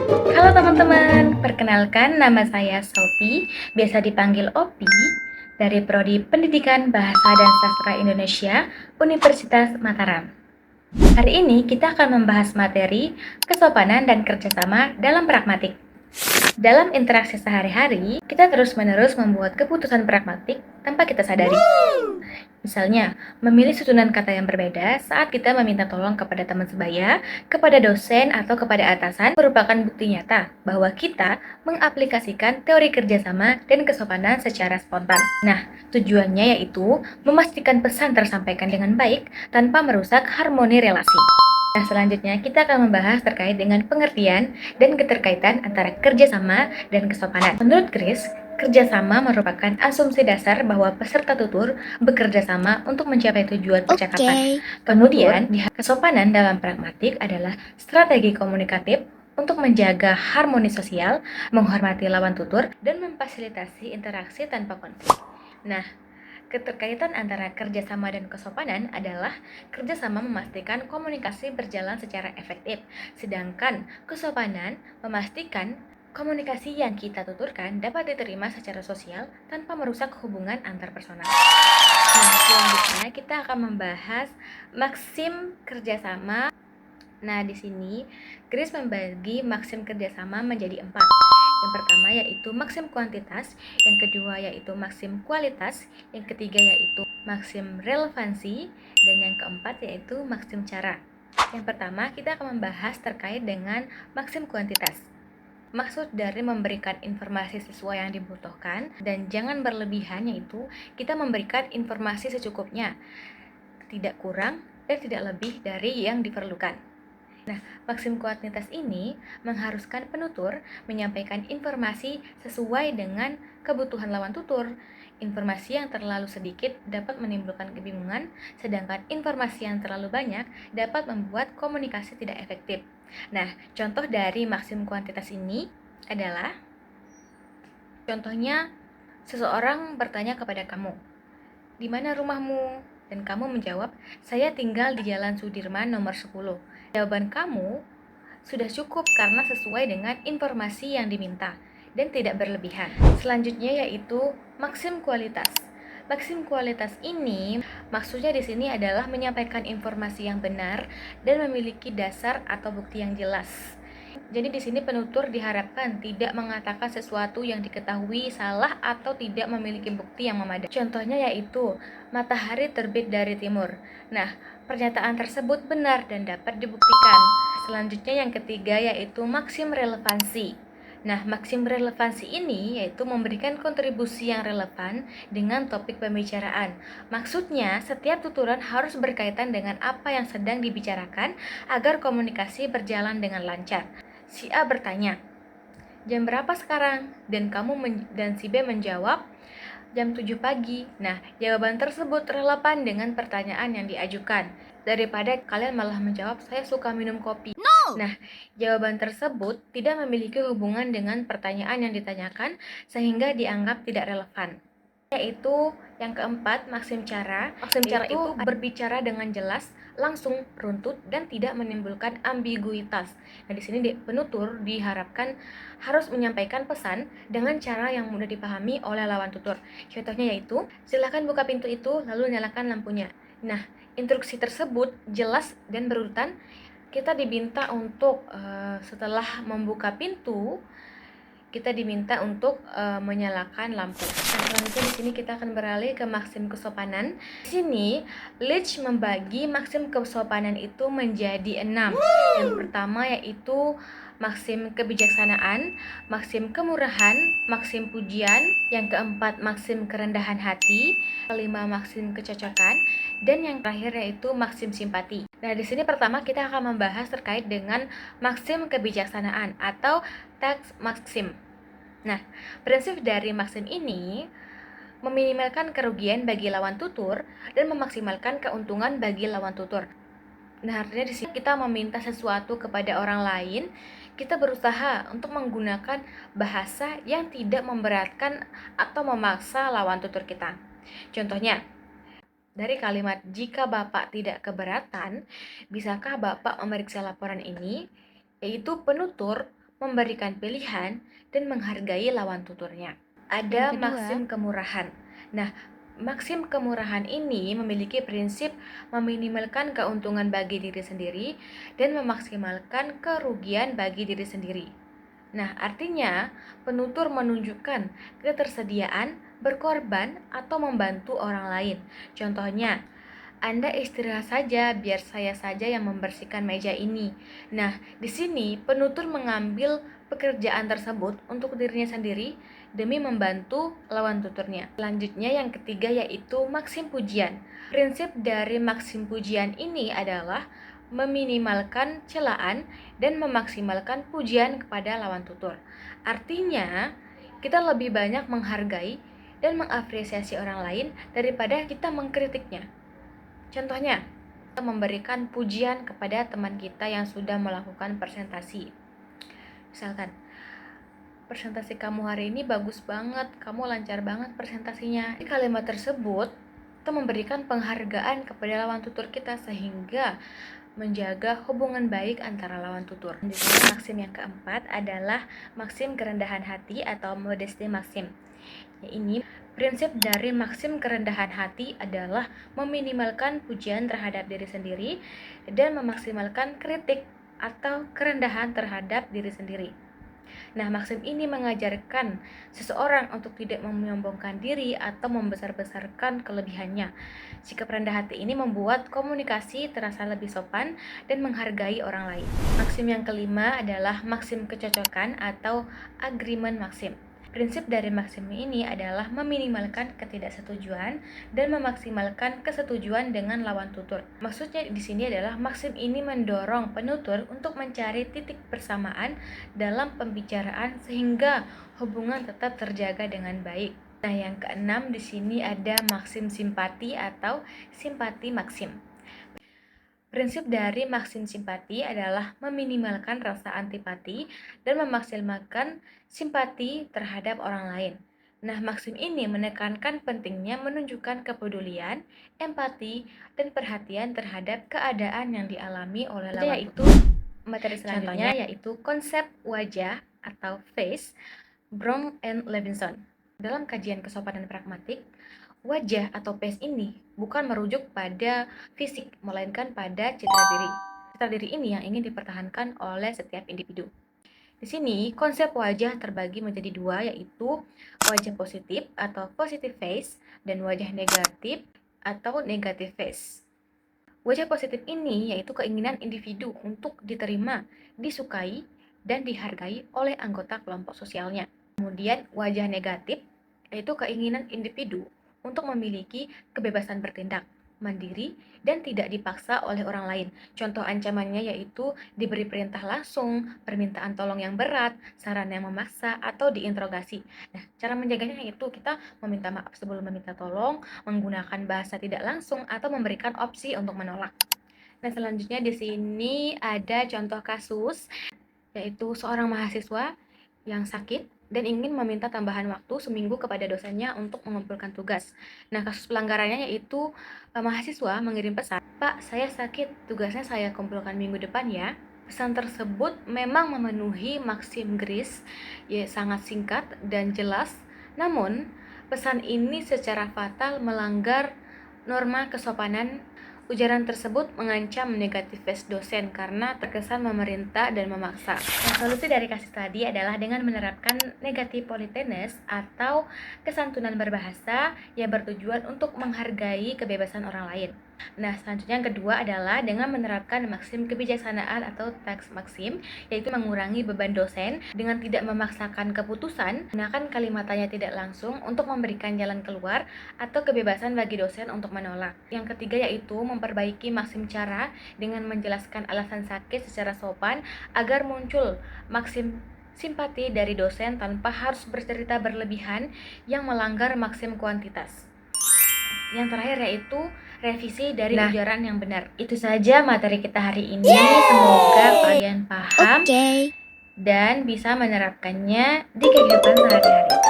Halo teman-teman, perkenalkan nama saya Sophie, biasa dipanggil Opi, dari Prodi Pendidikan Bahasa dan Sastra Indonesia, Universitas Mataram. Hari ini kita akan membahas materi kesopanan dan kerjasama dalam pragmatik. Dalam interaksi sehari-hari, kita terus-menerus membuat keputusan pragmatik tanpa kita sadari. Misalnya, memilih susunan kata yang berbeda saat kita meminta tolong kepada teman sebaya, kepada dosen, atau kepada atasan merupakan bukti nyata bahwa kita mengaplikasikan teori kerjasama dan kesopanan secara spontan. Nah, tujuannya yaitu memastikan pesan tersampaikan dengan baik tanpa merusak harmoni relasi. Nah, selanjutnya kita akan membahas terkait dengan pengertian dan keterkaitan antara kerjasama dan kesopanan. Menurut Chris, kerjasama merupakan asumsi dasar bahwa peserta tutur bekerja sama untuk mencapai tujuan percakapan. Kemudian, kesopanan dalam pragmatik adalah strategi komunikatif untuk menjaga harmoni sosial, menghormati lawan tutur, dan memfasilitasi interaksi tanpa konflik. Nah, keterkaitan antara kerjasama dan kesopanan adalah kerjasama memastikan komunikasi berjalan secara efektif, sedangkan kesopanan memastikan komunikasi yang kita tuturkan dapat diterima secara sosial tanpa merusak hubungan antar personal. Nah, selanjutnya kita akan membahas maksim kerjasama. Nah, di sini Grace membagi maksim kerjasama menjadi 4. Yang pertama yaitu maksim kuantitas, yang kedua yaitu maksim kualitas, yang ketiga yaitu maksim relevansi, dan yang keempat yaitu maksim cara. Yang pertama kita akan membahas terkait dengan maksim kuantitas. Maksud dari memberikan informasi sesuai yang dibutuhkan dan jangan berlebihan, yaitu kita memberikan informasi secukupnya, tidak kurang dan tidak lebih dari yang diperlukan. Nah, maksim kuantitas ini mengharuskan penutur menyampaikan informasi sesuai dengan kebutuhan lawan tutur. Informasi yang terlalu sedikit dapat menimbulkan kebingungan, sedangkan informasi yang terlalu banyak dapat membuat komunikasi tidak efektif. Nah, contoh dari maksim kuantitas ini adalah, contohnya, seseorang bertanya kepada kamu, "Di mana rumahmu?" Dan kamu menjawab, "Saya tinggal di Jalan Sudirman nomor 10. Jawaban kamu sudah cukup karena sesuai dengan informasi yang diminta dan tidak berlebihan. Selanjutnya yaitu maksim kualitas. Maksim kualitas ini maksudnya di sini adalah menyampaikan informasi yang benar dan memiliki dasar atau bukti yang jelas. Jadi di sini penutur diharapkan tidak mengatakan sesuatu yang diketahui salah atau tidak memiliki bukti yang memadai. Contohnya yaitu matahari terbit dari timur. Nah, pernyataan tersebut benar dan dapat dibuktikan. Selanjutnya yang ketiga yaitu maksim relevansi. Nah, maksim relevansi ini yaitu memberikan kontribusi yang relevan dengan topik pembicaraan. Maksudnya, setiap tuturan harus berkaitan dengan apa yang sedang dibicarakan agar komunikasi berjalan dengan lancar. Si A bertanya, "Jam berapa sekarang?" Dan si B menjawab, "Jam 7 pagi." Nah, jawaban tersebut relevan dengan pertanyaan yang diajukan. Daripada kalian malah menjawab, "Saya suka minum kopi." Nah, jawaban tersebut tidak memiliki hubungan dengan pertanyaan yang ditanyakan sehingga dianggap tidak relevan. Yaitu yang keempat, maksim cara. Maksim cara itu berbicara dengan jelas, langsung, runtut, dan tidak menimbulkan ambiguitas. Nah, di sini penutur diharapkan harus menyampaikan pesan dengan cara yang mudah dipahami oleh lawan tutur. Contohnya yaitu, "Silakan buka pintu itu, lalu nyalakan lampunya." Nah, instruksi tersebut jelas dan berurutan. Kita diminta untuk setelah membuka pintu, kita diminta untuk menyalakan lampu. Nah, selanjutnya di sini kita akan beralih ke maksim kesopanan. Di sini Leach membagi maksim kesopanan itu menjadi 6. Yang pertama yaitu maksim kebijaksanaan, maksim kemurahan, maksim pujian, yang keempat maksim kerendahan hati, kelima maksim kecocokan, dan yang terakhir yaitu maksim simpati. Nah, di sini pertama kita akan membahas terkait dengan maksim kebijaksanaan atau tax maksim. Nah, prinsip dari maksim ini meminimalkan kerugian bagi lawan tutur dan memaksimalkan keuntungan bagi lawan tutur. Nah, artinya di sini kita meminta sesuatu kepada orang lain, kita berusaha untuk menggunakan bahasa yang tidak memberatkan atau memaksa lawan tutur kita. Contohnya, dari kalimat, "Jika Bapak tidak keberatan, bisakah Bapak memeriksa laporan ini?" Yaitu penutur memberikan pilihan, dan menghargai lawan tuturnya. Ada maksim kemurahan. Nah, maksim kemurahan ini memiliki prinsip meminimalkan keuntungan bagi diri sendiri dan memaksimalkan kerugian bagi diri sendiri. Nah, artinya penutur menunjukkan ketersediaan berkorban atau membantu orang lain. Contohnya, Anda istirahat saja, biar saya saja yang membersihkan meja ini. Nah, di sini penutur mengambil pekerjaan tersebut untuk dirinya sendiri demi membantu lawan tuturnya. Selanjutnya yang ketiga yaitu maksim pujian. Prinsip dari maksim pujian ini adalah meminimalkan celaan dan memaksimalkan pujian kepada lawan tutur. Artinya, kita lebih banyak menghargai dan mengapresiasi orang lain daripada kita mengkritiknya. Contohnya, kita memberikan pujian kepada teman kita yang sudah melakukan presentasi. Misalkan, presentasi kamu hari ini bagus banget, kamu lancar banget presentasinya. Di kalimat tersebut, kita memberikan penghargaan kepada lawan tutur kita sehingga menjaga hubungan baik antara lawan tutur. Selanjutnya, maksim yang keempat adalah maksim kerendahan hati atau modesty maksim. Ini prinsip dari maksim kerendahan hati adalah meminimalkan pujian terhadap diri sendiri dan memaksimalkan kritik atau kerendahan terhadap diri sendiri. Nah, maksim ini mengajarkan seseorang untuk tidak menyombongkan diri atau membesar-besarkan kelebihannya. Sikap rendah hati ini membuat komunikasi terasa lebih sopan dan menghargai orang lain. Maksim yang kelima adalah maksim kecocokan atau agreement maksim. Prinsip dari maksim ini adalah meminimalkan ketidaksetujuan dan memaksimalkan kesetujuan dengan lawan tutur. Maksudnya di sini adalah maksim ini mendorong penutur untuk mencari titik persamaan dalam pembicaraan sehingga hubungan tetap terjaga dengan baik. Nah, yang keenam di sini ada maksim simpati atau simpati maksim. Prinsip dari maksim simpati adalah meminimalkan rasa antipati dan memaksimalkan simpati terhadap orang lain. Nah, maksim ini menekankan pentingnya menunjukkan kepedulian, empati, dan perhatian terhadap keadaan yang dialami oleh lawan. Yaitu materi selanjutnya yaitu konsep wajah atau face, Brown and Levinson. Dalam kajian kesopanan pragmatik, wajah atau face ini bukan merujuk pada fisik, melainkan pada citra diri. Citra diri ini yang ingin dipertahankan oleh setiap individu. Di sini, konsep wajah terbagi menjadi dua, yaitu wajah positif atau positive face dan wajah negatif atau negative face. Wajah positif ini yaitu keinginan individu untuk diterima, disukai, dan dihargai oleh anggota kelompok sosialnya. Kemudian, wajah negatif yaitu keinginan individu untuk memiliki kebebasan bertindak, mandiri, dan tidak dipaksa oleh orang lain. Contoh ancamannya yaitu diberi perintah langsung, permintaan tolong yang berat, saran yang memaksa, atau diinterogasi. Nah, cara menjaganya yaitu kita meminta maaf sebelum meminta tolong, menggunakan bahasa tidak langsung, atau memberikan opsi untuk menolak. Nah, selanjutnya di sini ada contoh kasus, yaitu seorang mahasiswa yang sakit dan ingin meminta tambahan waktu seminggu kepada dosennya untuk mengumpulkan tugas. Nah, kasus pelanggarannya yaitu mahasiswa mengirim pesan, "Pak, saya sakit, tugasnya saya kumpulkan minggu depan ya." Pesan tersebut memang memenuhi maksim GRIS, ya, sangat singkat dan jelas. Namun, pesan ini secara fatal melanggar norma kesopanan. Ujaran tersebut mengancam negatif face dosen karena terkesan memerintah dan memaksa. Nah, solusi dari kasus tadi adalah dengan menerapkan negatif politeness atau kesantunan berbahasa yang bertujuan untuk menghargai kebebasan orang lain. Nah, selanjutnya yang kedua adalah dengan menerapkan maksim kebijaksanaan atau tax maksim, yaitu mengurangi beban dosen dengan tidak memaksakan keputusan, gunakan kalimat tanya tidak langsung untuk memberikan jalan keluar atau kebebasan bagi dosen untuk menolak. Yang ketiga yaitu memperbaiki maksim cara dengan menjelaskan alasan sakit secara sopan agar muncul maksim simpati dari dosen tanpa harus bercerita berlebihan yang melanggar maksim kuantitas. Yang terakhir yaitu revisi dari ujaran yang benar. Itu saja materi kita hari ini. Semoga kalian paham dan bisa menerapkannya di kehidupan sehari-hari.